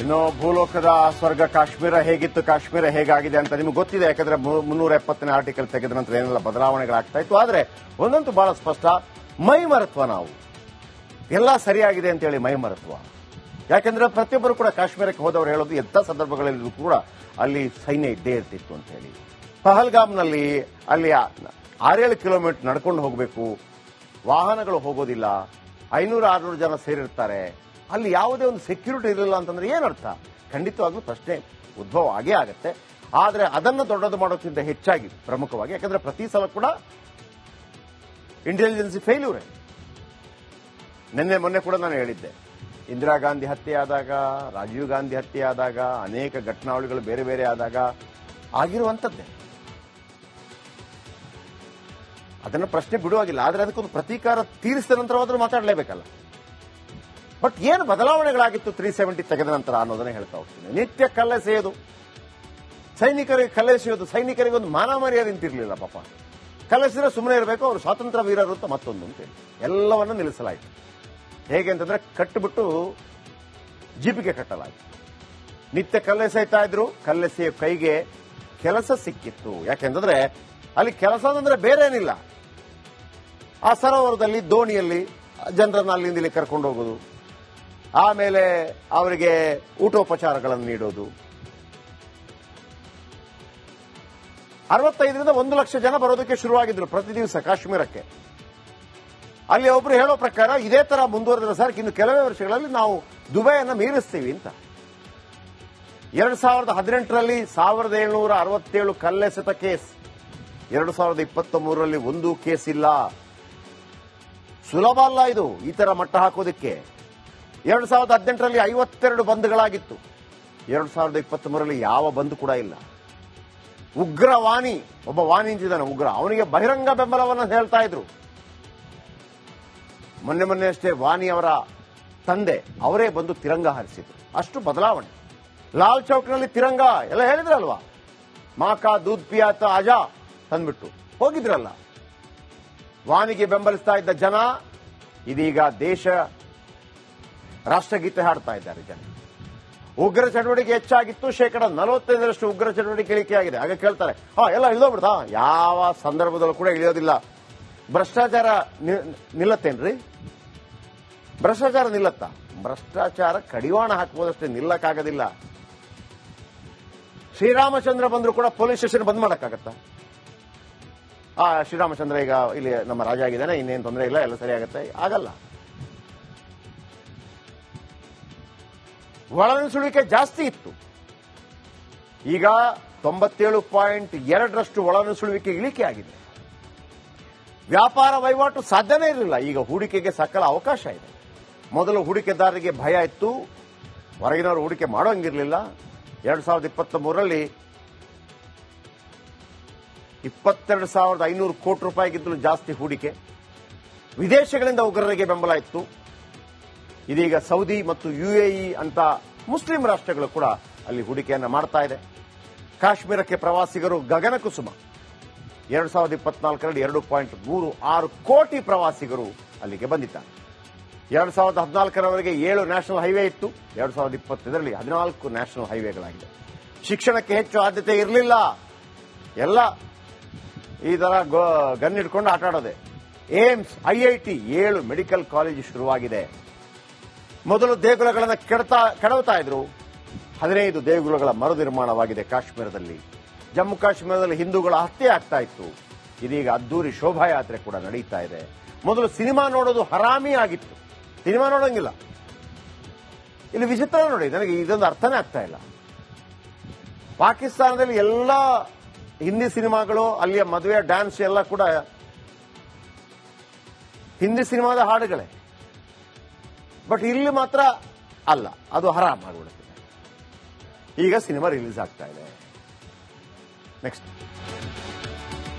ಇನ್ನು ಭೂಲೋಕದ ಸ್ವರ್ಗ ಕಾಶ್ಮೀರ ಹೇಗಿತ್ತು, ಕಾಶ್ಮೀರ ಹೇಗಾಗಿದೆ ಅಂತ ನಿಮ್ಗೆ ಗೊತ್ತಿದೆ. ಯಾಕಂದ್ರೆ 370ನೇ ಆರ್ಟಿಕಲ್ ತೆಗೆದ ನಂತರ ಏನೆಲ್ಲ ಬದಲಾವಣೆಗಳಾಗ್ತಾ ಇತ್ತು. ಆದ್ರೆ ಒಂದಂತೂ ಬಹಳ ಸ್ಪಷ್ಟ, ಮೈ ಮರೆತ್ವ ನಾವು ಎಲ್ಲ ಸರಿಯಾಗಿದೆ ಅಂತೇಳಿ ಮೈ ಮರೆತ್ವ. ಯಾಕಂದ್ರೆ ಪ್ರತಿಯೊಬ್ಬರು ಕೂಡ ಕಾಶ್ಮೀರಕ್ಕೆ ಹೋದವರು ಹೇಳೋದು ಎಂಥ ಸಂದರ್ಭಗಳಲ್ಲೂ ಕೂಡ ಅಲ್ಲಿ ಸೈನ್ಯ ಇದ್ದೇ ಇರ್ತಿತ್ತು ಅಂತ ಹೇಳಿ. ಪಹಲ್ಗಾಮ್ನಲ್ಲಿ ಅಲ್ಲಿ 6-7 ಕಿಲೋಮೀಟರ್ ನಡ್ಕೊಂಡು ಹೋಗಬೇಕು, ವಾಹನಗಳು ಹೋಗೋದಿಲ್ಲ, 500-600 ಜನ ಸೇರಿರ್ತಾರೆ. ಅಲ್ಲಿ ಯಾವುದೇ ಒಂದು ಸೆಕ್ಯೂರಿಟಿ ಇರಲಿಲ್ಲ ಅಂತಂದ್ರೆ ಏನರ್ಥ? ಖಂಡಿತವಾಗ್ಲೂ ಪ್ರಶ್ನೆ ಉದ್ಭವ ಆಗೇ ಆಗತ್ತೆ. ಆದರೆ ಅದನ್ನು ದೊಡ್ಡದು ಮಾಡೋಕ್ಕಿಂತ ಹೆಚ್ಚಾಗಿ ಪ್ರಮುಖವಾಗಿ, ಯಾಕಂದ್ರೆ ಪ್ರತಿ ಸಲ ಕೂಡ ಇಂಟೆಲಿಜೆನ್ಸಿ ಫೇಲ್ಯೂರೇ. ಮೊನ್ನೆ ಕೂಡ ನಾನು ಹೇಳಿದ್ದೆ, ಇಂದಿರಾ ಗಾಂಧಿ ಹತ್ಯೆ ಆದಾಗ, ರಾಜೀವ್ ಗಾಂಧಿ ಹತ್ಯೆ ಆದಾಗ, ಅನೇಕ ಘಟನಾವಳಿಗಳು ಬೇರೆ ಬೇರೆ ಆದಾಗ ಆಗಿರುವಂಥದ್ದೇ. ಅದನ್ನು ಪ್ರಶ್ನೆ ಬಿಡುವಾಗಿಲ್ಲ. ಆದರೆ ಅದಕ್ಕೊಂದು ಪ್ರತೀಕಾರ ತೀರಿಸಿದ ನಂತರವಾದರೂ ಮಾತಾಡಲೇಬೇಕಲ್ಲ. ಬಟ್ ಏನು ಬದಲಾವಣೆಗಳಾಗಿತ್ತು 370 ತೆಗೆದ ನಂತರ ಅನ್ನೋದನ್ನ ಹೇಳ್ತಾ ಹೋಗ್ತೀನಿ. ನಿತ್ಯ ಕಲ್ಲೆಸೆಯೋದು, ಸೈನಿಕರಿಗೆ ಕಲ್ಲೆಸೆಯೋದು, ಸೈನಿಕರಿಗೆ ಒಂದು ಮಾನ ಮರ್ಯಾದೆ ನಿಂತಿರಲಿಲ್ಲ ಪಾಪ. ಕಲ್ಲೆಸಿದ್ರೆ ಸುಮ್ಮನೆ ಇರಬೇಕು, ಅವರು ಸ್ವಾತಂತ್ರ್ಯ ವೀರರು ಅಂತ ಮತ್ತೊಂದು ಅಂತೇಳಿ ಎಲ್ಲವನ್ನೂ ನಿಲ್ಲಿಸಲಾಯಿತು. ಹೇಗೆ ಅಂತಂದ್ರೆ ಕಟ್ಟಿಬಿಟ್ಟು ಜೀಪಿಗೆ ಕಟ್ಟಲಾಯಿತು. ನಿತ್ಯ ಕಲ್ಲೆಸೆಯ್ತಾ ಇದ್ರು, ಕಲ್ಲೆಸೆಯ ಕೈಗೆ ಕೆಲಸ ಸಿಕ್ಕಿತ್ತು. ಯಾಕೆಂತಂದ್ರೆ ಅಲ್ಲಿ ಕೆಲಸ ಅಂದ್ರೆ ಬೇರೆ ಏನಿಲ್ಲ, ಆ ಸರೋವರದಲ್ಲಿ ದೋಣಿಯಲ್ಲಿ ಜನರನ್ನ ಅಲ್ಲಿಂದ ಇಲ್ಲಿ ಕರ್ಕೊಂಡು ಹೋಗೋದು, ಆಮೇಲೆ ಅವರಿಗೆ ಊಟೋಪಚಾರಗಳನ್ನು ನೀಡೋದು. 65ರಿಂದ 1 ಲಕ್ಷ ಜನ ಬರೋದಕ್ಕೆ ಶುರುವಾಗಿದ್ರು ಪ್ರತಿ ದಿವಸ ಕಾಶ್ಮೀರಕ್ಕೆ. ಅಲ್ಲಿ ಒಬ್ರು ಹೇಳೋ ಪ್ರಕಾರ ಇದೇ ತರ ಮುಂದುವರೆದ್ರೆ ಸರ್, ಇನ್ನು ಕೆಲವೇ ವರ್ಷಗಳಲ್ಲಿ ನಾವು ದುಬೈಯನ್ನು ಮೀರಿಸ್ತೀವಿ ಅಂತ. 2018ರಲ್ಲಿ 1767 ಕಲ್ಲೆಸೆತ ಕೇಸ್, 2023ರಲ್ಲಿ ಒಂದು ಕೇಸ್ ಇಲ್ಲ. ಸುಲಭ ಅಲ್ಲ ಇದು, ಈ ತರ ಮಟ್ಟ ಹಾಕೋದಕ್ಕೆ. 2018ರಲ್ಲಿ 52 ಬಂದ್ಗಳಾಗಿತ್ತು, 2023ರಲ್ಲಿ ಯಾವ ಬಂದ್ ಕೂಡ ಇಲ್ಲ. ಉಗ್ರ ವಾಣಿ, ಒಬ್ಬ ವಾಣಿ ಅಂತಿದ್ದಾನೆ ಉಗ್ರ, ಅವನಿಗೆ ಬಹಿರಂಗ ಬೆಂಬಲವನ್ನು ಹೇಳ್ತಾ ಇದ್ರು. ಮೊನ್ನೆ ಅಷ್ಟೇ ವಾಣಿ ಅವರ ತಂದೆ ಅವರೇ ಬಂದು ತಿರಂಗ ಹಾರಿಸಿದ್ರು. ಅಷ್ಟು ಬದಲಾವಣೆ. ಲಾಲ್ ಚೌಕ್ನಲ್ಲಿ ತಿರಂಗ ಎಲ್ಲ ಹೇಳಿದ್ರಲ್ವಾ, ಮಾಕಾ ದೂದ್ ಪಿಯಾತ ಆಜಾ ತಂದ್ಬಿಟ್ಟು ಹೋಗಿದ್ರಲ್ಲ. ವಾಣಿಗೆ ಬೆಂಬಲಿಸ್ತಾ ಇದ್ದ ಜನ ಇದೀಗ ದೇಶ ರಾಷ್ಟ್ರಗೀತೆ ಹಾಡ್ತಾ ಇದ್ದಾರೆ ಜನ. ಉಗ್ರ ಚಟುವಟಿಕೆ ಹೆಚ್ಚಾಗಿತ್ತು, 45% ಉಗ್ರ ಚಟುವಟಿಕೆ ಇಳಿಕೆಯಾಗಿದೆ. ಆಗ ಕೇಳ್ತಾರೆ, ಎಲ್ಲ ಇಳಿದೋಗ್ಬಿಡ್ತಾ? ಯಾವ ಸಂದರ್ಭದಲ್ಲೂ ಕೂಡ ಇಳಿಯೋದಿಲ್ಲ. ಭ್ರಷ್ಟಾಚಾರ ನಿಲ್ಲತ್ತೇನ್ರಿ? ಭ್ರಷ್ಟಾಚಾರ ನಿಲ್ಲತ್ತಾ? ಭ್ರಷ್ಟಾಚಾರ ಕಡಿವಾಣ ಹಾಕಬಹುದಷ್ಟೇ, ನಿಲ್ಲಕ್ಕಾಗೋದಿಲ್ಲ. ಶ್ರೀರಾಮಚಂದ್ರ ಬಂದ್ರು ಕೂಡ ಪೊಲೀಸ್ ಸ್ಟೇಷನ್ ಬಂದ್ ಮಾಡಕ್ಕಾಗತ್ತಾ? ಶ್ರೀರಾಮಚಂದ್ರ ಈಗ ಇಲ್ಲಿ ನಮ್ಮ ರಾಜ ಆಗಿದ್ದಾನೆ, ಇನ್ನೇನು ತೊಂದರೆ ಇಲ್ಲ, ಎಲ್ಲ ಸರಿ ಆಗತ್ತೆ, ಆಗಲ್ಲ. ಒಳನುಸುಳಿಕೆ ಜಾಸ್ತಿ ಇತ್ತು. ಈಗ 97.2% ಒಳನುಸುಳುವಿಕೆ ಇಳಿಕೆ ಆಗಿದೆ. ವ್ಯಾಪಾರ ವಹಿವಾಟು ಸಾಧ್ಯನೇ ಇರಲಿಲ್ಲ. ಈಗ ಹೂಡಿಕೆಗೆ ಸಕಲ ಅವಕಾಶ ಇದೆ. ಮೊದಲು ಹೂಡಿಕೆದಾರರಿಗೆ ಭಯ ಇತ್ತು, ಹೊರಗಿನವರು ಹೂಡಿಕೆ ಮಾಡೋಂಗಿರಲಿಲ್ಲ. 2023ರಲ್ಲಿ 22,500 ಕೋಟಿ ರೂಪಾಯಿಗಿಂತಲೂ ಜಾಸ್ತಿ ಹೂಡಿಕೆ. ವಿದೇಶಗಳಿಂದ ಉಗ್ರರಿಗೆ ಬೆಂಬಲ ಇತ್ತು. ಇದೀಗ ಸೌದಿ ಮತ್ತು UAE ಅಂತ ಮುಸ್ಲಿಂ ರಾಷ್ಟ್ರಗಳು ಕೂಡ ಅಲ್ಲಿ ಹೂಡಿಕೆಯನ್ನು ಮಾಡ್ತಾ ಇದೆ. ಕಾಶ್ಮೀರಕ್ಕೆ ಪ್ರವಾಸಿಗರು ಗಗನ ಕುಸುಮ. 2024ರಲ್ಲಿ 2.36 ಕೋಟಿ ಪ್ರವಾಸಿಗರು ಅಲ್ಲಿಗೆ ಬಂದಿದ್ದಾರೆ. 2014ರವರೆಗೆ 7 ನ್ಯಾಷನಲ್ ಹೈವೇ ಇತ್ತು, 2025ರಲ್ಲಿ 14 ನ್ಯಾಷನಲ್ ಹೈವೇಗಳಾಗಿದೆ. ಶಿಕ್ಷಣಕ್ಕೆ ಹೆಚ್ಚು ಆದ್ಯತೆ ಇರಲಿಲ್ಲ, ಎಲ್ಲ ಈ ತರ ಗನ್ ಹಿಡ್ಕೊಂಡು ಆಟ ಆಡೋದೆ. ಏಮ್ಸ್, IIT 7 ಮೆಡಿಕಲ್ ಕಾಲೇಜು ಶುರುವಾಗಿದೆ. ಮೊದಲು ದೇಗುಲಗಳನ್ನು ಕೆಡವುತ್ತಾ ಇದ್ರು, 15 ದೇಗುಲಗಳ ಮರು ನಿರ್ಮಾಣವಾಗಿದೆ ಕಾಶ್ಮೀರದಲ್ಲಿ. ಜಮ್ಮು ಕಾಶ್ಮೀರದಲ್ಲಿ ಹಿಂದೂಗಳ ಹತ್ಯೆ ಆಗ್ತಾ ಇತ್ತು, ಇದೀಗ ಅದ್ದೂರಿ ಶೋಭಾಯಾತ್ರೆ ಕೂಡ ನಡೀತಾ ಇದೆ. ಮೊದಲು ಸಿನಿಮಾ ನೋಡೋದು ಹರಾಮಿ ಆಗಿತ್ತು, ಸಿನಿಮಾ ನೋಡೋಂಗಿಲ್ಲ. ಇಲ್ಲಿ ವಿಚಿತ್ರ ನೋಡಿ, ನನಗೆ ಇದೊಂದು ಅರ್ಥನೇ ಆಗ್ತಾ ಇಲ್ಲ. ಪಾಕಿಸ್ತಾನದಲ್ಲಿ ಎಲ್ಲ ಹಿಂದಿ ಸಿನಿಮಾಗಳು, ಅಲ್ಲಿಯ ಮದುವೆ ಡ್ಯಾನ್ಸ್ ಎಲ್ಲ ಕೂಡ ಹಿಂದಿ ಸಿನಿಮಾದ ಹಾಡುಗಳೇ. ಬಟ್ ಇಲ್ಲಿ ಮಾತ್ರ ಅಲ್ಲ, ಅದು ಹರಾಮ್ ಆಗಿಬಿಡುತ್ತದೆ. ಈಗ ಸಿನಿಮಾ ರಿಲೀಸ್ ಆಗ್ತಾ ಇದೆ. ನೆಕ್ಸ್ಟ್,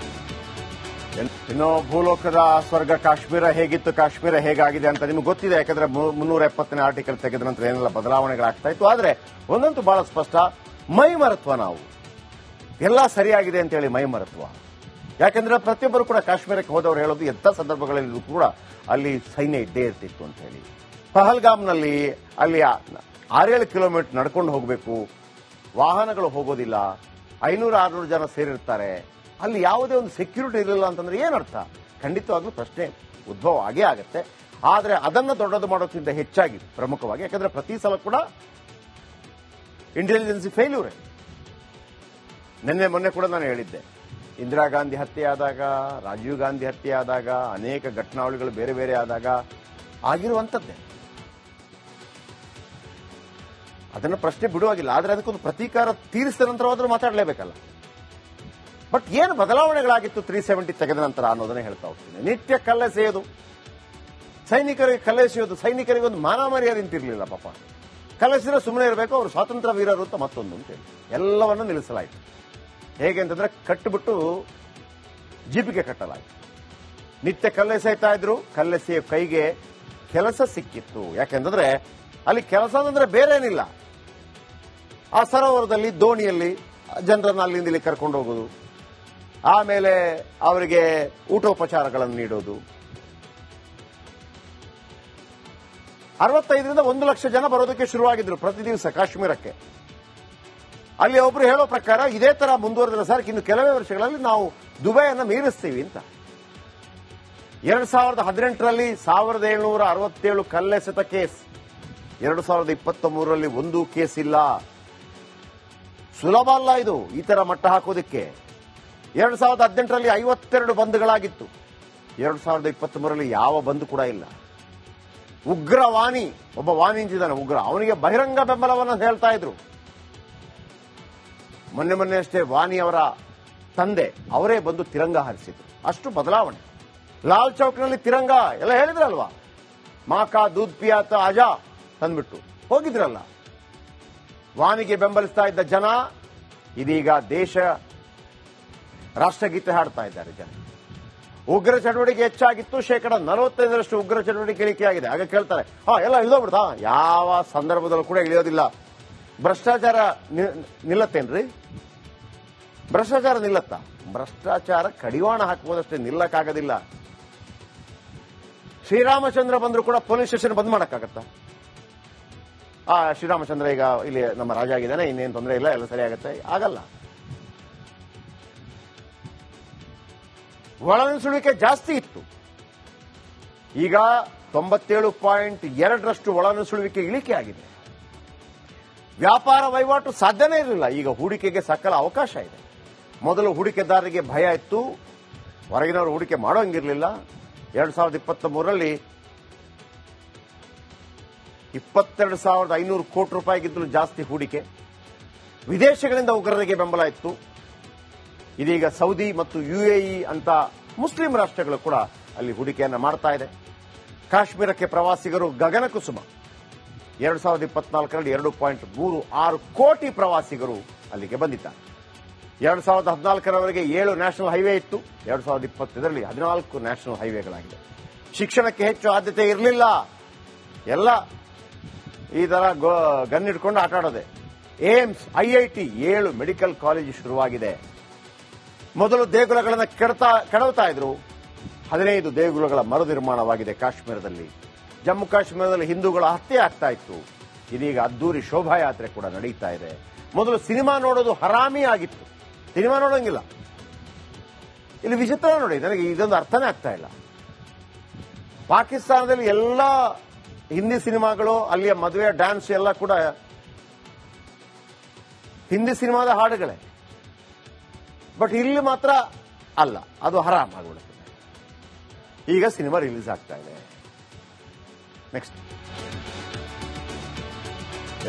ಇನ್ನು ಭೂಲೋಕದ ಸ್ವರ್ಗ ಕಾಶ್ಮೀರ ಹೇಗಿತ್ತು, ಕಾಶ್ಮೀರ ಹೇಗಾಗಿದೆ ಅಂತ ನಿಮ್ಗೆ ಗೊತ್ತಿದೆ. ಯಾಕಂದ್ರೆ 370ನೇ ಆರ್ಟಿಕಲ್ ತೆಗೆದ ನಂತರ ಏನೆಲ್ಲ ಬದಲಾವಣೆಗಳಾಗ್ತಾ ಇತ್ತು. ಆದ್ರೆ ಒಂದಂತೂ ಬಹಳ ಸ್ಪಷ್ಟ, ಮೈ ಮರೆತ್ವ ನಾವು ಎಲ್ಲ ಸರಿಯಾಗಿದೆ ಅಂತೇಳಿ ಮೈ ಮರೆತ್ವ. ಯಾಕಂದ್ರೆ ಪ್ರತಿಯೊಬ್ಬರು ಕೂಡ ಕಾಶ್ಮೀರಕ್ಕೆ ಹೋದವರು ಹೇಳೋದು ಎಂಥ ಸಂದರ್ಭಗಳಲ್ಲೂ ಕೂಡ ಅಲ್ಲಿ ಸೈನ್ಯ ಇದ್ದೇ ಇರ್ತಿತ್ತು ಅಂತ ಹೇಳಿ. ಪಹಲ್ಗಾಮ್ನಲ್ಲಿ ಅಲ್ಲಿ 6-7 ಕಿಲೋಮೀಟರ್ ನಡ್ಕೊಂಡು ಹೋಗಬೇಕು, ವಾಹನಗಳು ಹೋಗೋದಿಲ್ಲ, 500-600 ಜನ ಸೇರಿರ್ತಾರೆ, ಅಲ್ಲಿ ಯಾವುದೇ ಒಂದು ಸೆಕ್ಯೂರಿಟಿ ಇರಲಿಲ್ಲ ಅಂತಂದ್ರೆ ಏನರ್ಥ? ಖಂಡಿತವಾಗ್ಲೂ ಪ್ರಶ್ನೆ ಉದ್ಭವ ಆಗೇ ಆಗುತ್ತೆ. ಆದರೆ ಅದನ್ನು ದೊಡ್ಡದು ಮಾಡೋಕ್ಕಿಂತ ಹೆಚ್ಚಾಗಿ ಪ್ರಮುಖವಾಗಿ, ಯಾಕಂದ್ರೆ ಪ್ರತಿ ಸಲ ಕೂಡ ಇಂಟೆಲಿಜೆನ್ಸಿ ಫೇಲ್ಯೂರೇ. ಮೊನ್ನೆ ಕೂಡ ನಾನು ಹೇಳಿದ್ದೆ, ಇಂದಿರಾ ಗಾಂಧಿ ಹತ್ಯೆ ಆದಾಗ, ರಾಜೀವ್ ಗಾಂಧಿ ಹತ್ಯೆ ಆದಾಗ, ಅನೇಕ ಘಟನಾವಳಿಗಳು ಬೇರೆ ಬೇರೆ ಆದಾಗ ಆಗಿರುವಂಥದ್ದೇ. ಅದನ್ನು ಪ್ರಶ್ನೆ ಬಿಡುವಾಗಿಲ್ಲ. ಆದರೆ ಅದಕ್ಕೊಂದು ಪ್ರತೀಕಾರ ತೀರಿಸಿದ ನಂತರವಾದರೂ ಮಾತಾಡಲೇಬೇಕಲ್ಲ. ಬಟ್ ಏನು ಬದಲಾವಣೆಗಳಾಗಿತ್ತು 370 ತೆಗೆದ ನಂತರ ಅನ್ನೋದನ್ನೇ ಹೇಳ್ತಾ ಹೋಗ್ತೀನಿ. ನಿತ್ಯ ಕಲ್ಲೆಸೆಯೋದು, ಸೈನಿಕರಿಗೆ ಕಲ್ಲೆಸೆಯೋದು, ಸೈನಿಕರಿಗೆ ಒಂದು ಮಾನ ಮರ್ಯಾದೆ ನಿಂತಿರಲಿಲ್ಲ ಪಾಪ. ಕಲ್ಲೆಸಿದ್ರೆ ಸುಮ್ಮನೆ ಇರಬೇಕು, ಅವರು ಸ್ವಾತಂತ್ರ್ಯ ವೀರರು ಅಂತ ಮತ್ತೊಂದು ಅಂತೇಳಿ ಎಲ್ಲವನ್ನೂ ನಿಲ್ಲಿಸಲಾಯಿತು. ಹೇಗೆ ಅಂತಂದ್ರೆ ಕಟ್ಟಿಬಿಟ್ಟು ಜೀಪಿಗೆ ಕಟ್ಟಲಾಯಿತು. ನಿತ್ಯ ಕಲ್ಲೆಸೆಯ್ತಾ ಇದ್ರು, ಕಲ್ಲೆಸೆಯ ಕೈಗೆ ಕೆಲಸ ಸಿಕ್ಕಿತ್ತು. ಯಾಕೆಂತಂದ್ರೆ ಅಲ್ಲಿ ಕೆಲಸ ಅಂದ್ರೆ ಬೇರೇನಿಲ್ಲ, ಆ ಸರೋವರದಲ್ಲಿ ದೋಣಿಯಲ್ಲಿ ಜನರನ್ನು ಅಲ್ಲಿಂದ ಇಲ್ಲಿ ಕರ್ಕೊಂಡು ಹೋಗೋದು, ಆಮೇಲೆ ಅವರಿಗೆ ಊಟೋಪಚಾರಗಳನ್ನು ನೀಡೋದು. 65ರಿಂದ 1 ಲಕ್ಷ ಜನ ಬರೋದಕ್ಕೆ ಶುರುವಾಗಿದ್ರು ಪ್ರತಿ ದಿವಸ ಕಾಶ್ಮೀರಕ್ಕೆ. ಅಲ್ಲಿ ಒಬ್ರು ಹೇಳೋ ಪ್ರಕಾರ ಇದೇ ತರ ಮುಂದುವರೆದ್ರೆ ಸರ್, ಇನ್ನು ಕೆಲವೇ ವರ್ಷಗಳಲ್ಲಿ ನಾವು ದುಬೈಯನ್ನು ಮೀರಿಸ್ತೀವಿ ಅಂತ. 2018ರಲ್ಲಿ 1767 ಕಲ್ಲೆಸೆತ ಕೇಸ್, 2023ರಲ್ಲಿ ಒಂದು ಕೇಸ್ ಇಲ್ಲ. ಸುಲಭ ಅಲ್ಲ ಇದು, ಈ ತರ ಮಟ್ಟ ಹಾಕೋದಕ್ಕೆ. 2018ರಲ್ಲಿ 52 ಬಂದ್ಗಳಾಗಿತ್ತು, 2023ರಲ್ಲಿ ಯಾವ ಬಂದ್ ಕೂಡ ಇಲ್ಲ. ಉಗ್ರ ವಾಣಿ, ಒಬ್ಬ ವಾಣಿ ಅಂತಿದ್ದಾನೆ ಉಗ್ರ, ಅವನಿಗೆ ಬಹಿರಂಗ ಬೆಂಬಲವನ್ನು ಹೇಳ್ತಾ ಇದ್ರು. ಮೊನ್ನೆ ಅಷ್ಟೇ ವಾಣಿ ಅವರ ತಂದೆ ಅವರೇ ಬಂದು ತಿರಂಗ ಹಾರಿಸಿದ್ರು. ಅಷ್ಟು ಬದಲಾವಣೆ. ಲಾಲ್ ಚೌಕ್ನಲ್ಲಿ ತಿರಂಗ ಎಲ್ಲ ಹೇಳಿದ್ರಲ್ವಾ, ಮಾಕಾ ದೂದ್ ಪಿಯಾತ ಆಜಾ ತಂದ್ಬಿಟ್ಟು ಹೋಗಿದ್ರಲ್ಲ. ವಾಣಿಗೆ ಬೆಂಬಲಿಸ್ತಾ ಇದ್ದ ಜನ ಇದೀಗ ದೇಶ ರಾಷ್ಟ್ರಗೀತೆ ಹಾಡ್ತಾ ಇದ್ದಾರೆ ಜನ. ಉಗ್ರ ಚಟುವಟಿಕೆ ಹೆಚ್ಚಾಗಿತ್ತು, 45% ಉಗ್ರ ಚಟುವಟಿಕೆ ಇಳಿಕೆಯಾಗಿದೆ. ಆಗ ಕೇಳ್ತಾರೆ, ಎಲ್ಲ ಇಳಿದೋಗ್ಬಿಡ್ತಾ? ಯಾವ ಸಂದರ್ಭದಲ್ಲೂ ಕೂಡ ಇಳಿಯೋದಿಲ್ಲ. ಭ್ರಷ್ಟಾಚಾರ ನಿಲ್ಲತ್ತೇನ್ರಿ? ಭ್ರಷ್ಟಾಚಾರ ನಿಲ್ಲತ್ತಾ? ಭ್ರಷ್ಟಾಚಾರ ಕಡಿವಾಣ ಹಾಕಬಹುದಷ್ಟೇ, ನಿಲ್ಲಕ್ಕಾಗೋದಿಲ್ಲ. ಶ್ರೀರಾಮಚಂದ್ರ ಬಂದ್ರು ಕೂಡ ಪೊಲೀಸ್ ಸ್ಟೇಷನ್ ಬಂದ್ ಮಾಡಕ್ಕಾಗತ್ತಾ? ಶ್ರೀರಾಮಚಂದ್ರ ಈಗ ಇಲ್ಲಿ ನಮ್ಮ ರಾಜ ಆಗಿದ್ದಾನೆ, ಇನ್ನೇನು ತೊಂದರೆ ಇಲ್ಲ, ಎಲ್ಲ ಸರಿಯಾಗತ್ತೆ, ಆಗಲ್ಲ. ಒಳನುಸುಳುವಿಕೆ ಜಾಸ್ತಿ ಇತ್ತು, ಈಗ 97.2% ಒಳನುಸುಳುವಿಕೆ ಇಳಿಕೆ ಆಗಿದೆ. ವ್ಯಾಪಾರ ವಹಿವಾಟು ಸಾಧ್ಯನೇ ಇರಲಿಲ್ಲ, ಈಗ ಹೂಡಿಕೆಗೆ ಸಕಲ ಅವಕಾಶ ಇದೆ. ಮೊದಲು ಹೂಡಿಕೆದಾರರಿಗೆ ಭಯ ಇತ್ತು, ಹೊರಗಿನವರು ಹೂಡಿಕೆ ಮಾಡೋಂಗಿರಲಿಲ್ಲ. 2023ರಲ್ಲಿ 22,500 ಕೋಟಿ ರೂಪಾಯಿಗಿಂತಲೂ ಜಾಸ್ತಿ ಹೂಡಿಕೆ. ವಿದೇಶಗಳಿಂದ ಉಗ್ರರಿಗೆ ಬೆಂಬಲ ಇತ್ತು. ಇದೀಗ ಸೌದಿ ಮತ್ತು UAE ಅಂತ ಮುಸ್ಲಿಂ ರಾಷ್ಟ್ರಗಳು ಕೂಡ ಅಲ್ಲಿ ಹೂಡಿಕೆಯನ್ನು ಮಾಡ್ತಾ ಇದೆ. ಕಾಶ್ಮೀರಕ್ಕೆ ಪ್ರವಾಸಿಗರು ಗಗನ ಕುಸುಮ. 2024ರಲ್ಲಿ 2.36 ಕೋಟಿ ಪ್ರವಾಸಿಗರು ಅಲ್ಲಿಗೆ ಬಂದಿದ್ದಾರೆ. 2014ರವರೆಗೆ 7 ನ್ಯಾಷನಲ್ ಹೈವೇ ಇತ್ತು, 2025ರಲ್ಲಿ 14 ನ್ಯಾಷನಲ್ ಹೈವೇಗಳಾಗಿದೆ. ಶಿಕ್ಷಣಕ್ಕೆ ಹೆಚ್ಚು ಆದ್ಯತೆ ಇರಲಿಲ್ಲ, ಎಲ್ಲ ಈ ತರ ಗನ್ ಇಟ್ಕೊಂಡು ಆಟ ಆಡೋದೆ. ಏಮ್ಸ್, IIT 7 ಮೆಡಿಕಲ್ ಕಾಲೇಜು ಶುರುವಾಗಿದೆ. ಮೊದಲು ದೇಗುಲಗಳನ್ನು ಕೆಡವ್ತಾ ಇದ್ರು, 15 ದೇಗುಲಗಳ ಮರು ನಿರ್ಮಾಣವಾಗಿದೆ ಕಾಶ್ಮೀರದಲ್ಲಿ. ಜಮ್ಮು ಕಾಶ್ಮೀರದಲ್ಲಿ ಹಿಂದೂಗಳ ಹತ್ಯೆ ಆಗ್ತಾ ಇತ್ತು, ಇದೀಗ ಅದ್ದೂರಿ ಶೋಭಾಯಾತ್ರೆ ಕೂಡ ನಡೀತಾ ಇದೆ. ಮೊದಲು ಸಿನಿಮಾ ನೋಡೋದು ಹರಾಮಿ ಆಗಿತ್ತು, ಸಿನಿಮಾ ನೋಡೋಂಗಿಲ್ಲ. ಇಲ್ಲಿ ವಿಚಿತ್ರ ನೋಡಿ, ನನಗೆ ಇದೊಂದು ಅರ್ಥನೇ ಆಗ್ತಾ ಇಲ್ಲ. ಪಾಕಿಸ್ತಾನದಲ್ಲಿ ಎಲ್ಲ ಹಿಂದಿ ಸಿನಿಮಾಗಳು, ಅಲ್ಲಿಯ ಮದುವೆ ಡ್ಯಾನ್ಸ್ ಎಲ್ಲ ಕೂಡ ಹಿಂದಿ ಸಿನಿಮಾದ ಹಾಡುಗಳೇ. ಬಟ್ ಇಲ್ಲಿ ಮಾತ್ರ ಅಲ್ಲ, ಅದು ಹರಾಮ್ ಆಗಿಬಿಡುತ್ತದೆ. ಈಗ ಸಿನಿಮಾ ರಿಲೀಸ್ ಆಗ್ತಾ ಇದೆ. ನೆಕ್ಸ್ಟ್